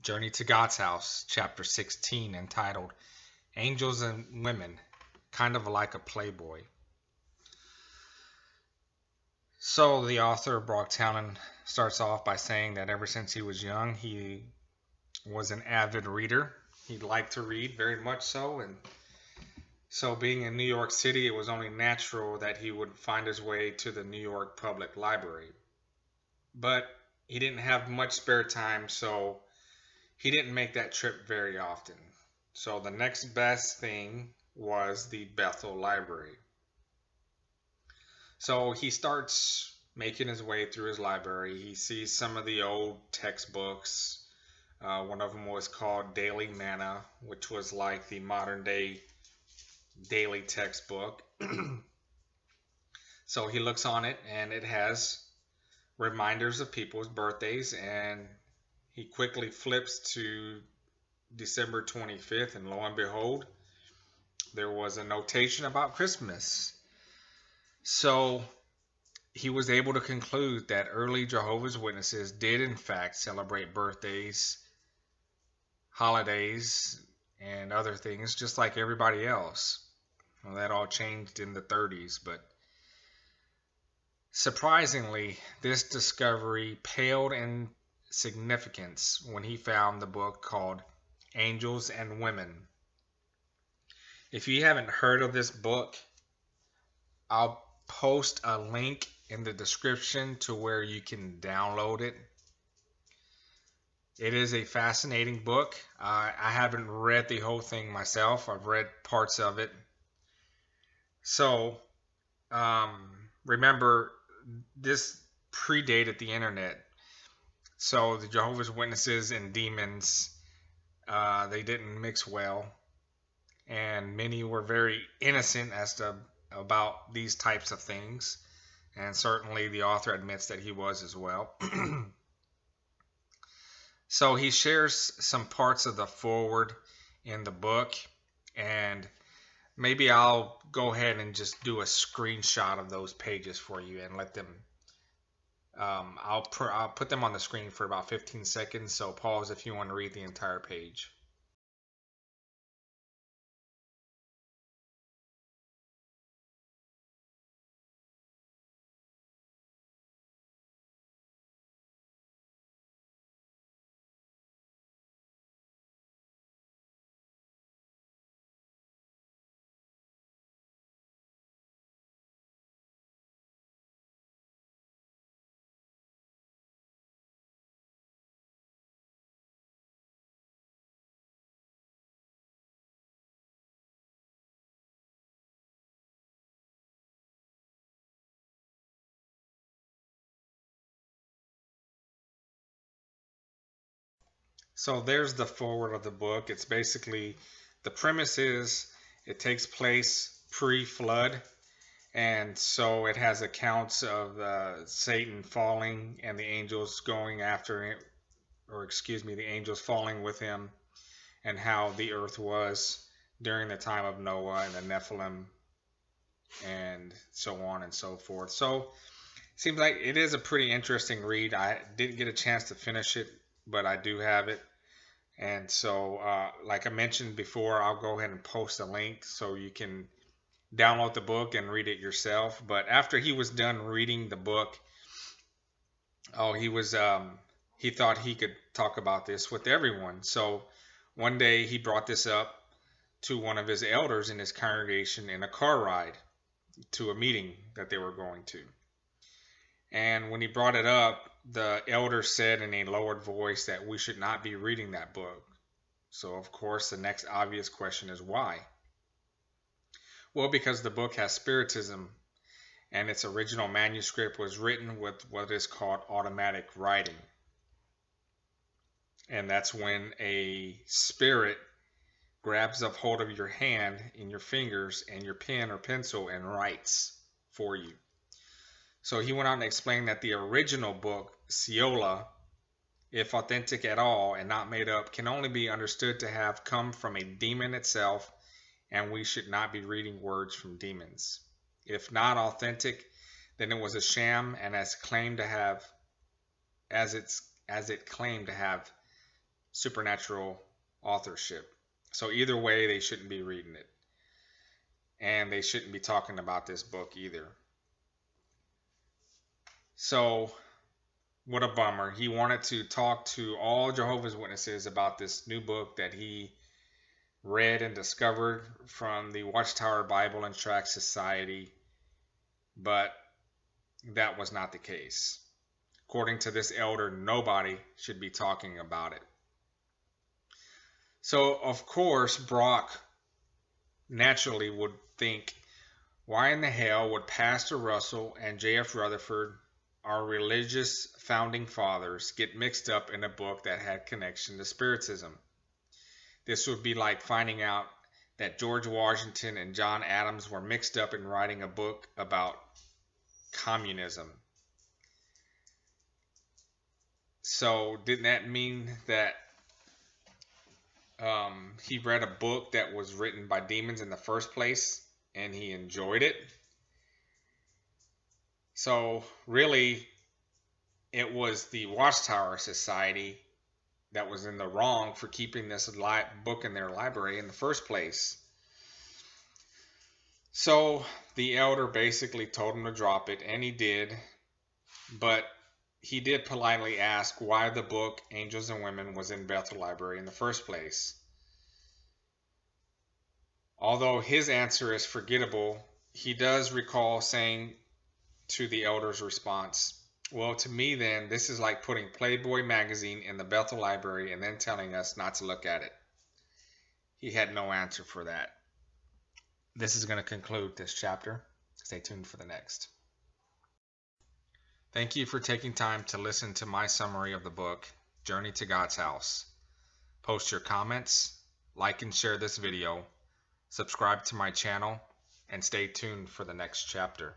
Journey to God's House, Chapter 16, entitled Angels and Women, kind of like a Playboy. So the author, Brock Townend, starts off by saying that ever since he was young, he was an avid reader. He liked to read very much so, and so being in New York City, it was only natural that he would find his way to the New York Public Library. But he didn't have much spare time, so he didn't make that trip very often. So the next best thing was the Bethel Library. So he starts making his way through his library. He sees some of the old textbooks. One of them was called Daily Manna, which was like the modern day daily textbook. So he looks on it and it has reminders of people's birthdays, and he quickly flips to December 25th, and lo and behold, there was a notation about Christmas. So he was able to conclude that early Jehovah's Witnesses did in fact celebrate birthdays, holidays, and other things just like everybody else. Well, that all changed in the 30s, but surprisingly, this discovery paled in significance when he found the book called Angels and Women. If you haven't heard of this book, I'll post a link in the description to where you can download it. It is a fascinating book. I haven't read the whole thing myself. I've read parts of it. So, remember, this predated the internet. So the Jehovah's Witnesses and demons, they didn't mix well. And many were very innocent about these types of things. And certainly the author admits that he was as well. So he shares some parts of the foreword in the book, and maybe I'll go ahead and just do a screenshot of those pages for you and let them. I'll put them on the screen for about 15 seconds. So pause if you want to read the entire page. So there's the foreword of the book. It's basically, the premise is it takes place pre-flood, and so it has accounts of Satan falling and the angels going after it, or excuse me, the angels falling with him, and how the earth was during the time of Noah and the Nephilim, and so on and so forth. So it seems like it is a pretty interesting read. I didn't get a chance to finish it, but I do have it. And so, like I mentioned before, I'll go ahead and post a link so you can download the book and read it yourself. But after he was done reading the book, he thought he could talk about this with everyone. So one day he brought this up to one of his elders in his congregation in a car ride to a meeting that they were going to. And when he brought it up, the elder said in a lowered voice that we should not be reading that book. So, of course, the next obvious question is why? Well, because the book has spiritism, and its original manuscript was written with what is called automatic writing. And that's when a spirit grabs a hold of your hand in your fingers and your pen or pencil and writes for you. So he went on to explain that the original book, Seola, if authentic at all and not made up, can only be understood to have come from a demon itself, and we should not be reading words from demons. If not authentic, then it was a sham, and as it claimed to have supernatural authorship. So either way, they shouldn't be reading it. And they shouldn't be talking about this book either. So, what a bummer. He wanted to talk to all Jehovah's Witnesses about this new book that he read and discovered from the Watchtower Bible and Tract Society, but that was not the case. According to this elder, nobody should be talking about it. So, of course, Brock naturally would think, why in the hell would Pastor Russell and J.F. Rutherford, our religious founding fathers, get mixed up in a book that had connection to Spiritism? This would be like finding out that George Washington and John Adams were mixed up in writing a book about communism. So didn't that mean that he read a book that was written by demons in the first place and he enjoyed it? So really, it was the Watchtower Society that was in the wrong for keeping this book in their library in the first place. So the elder basically told him to drop it, and he did, but he did politely ask why the book Angels and Women was in Bethel Library in the first place. Although his answer is forgettable, he does recall saying to the elder's response, well, to me then, this is like putting Playboy magazine in the Bethel Library and then telling us not to look at it. He had no answer for that. This is going to conclude this chapter. Stay tuned for the next. Thank you for taking time to listen to my summary of the book, Journey to God's House. Post your comments, like and share this video, subscribe to my channel, and stay tuned for the next chapter.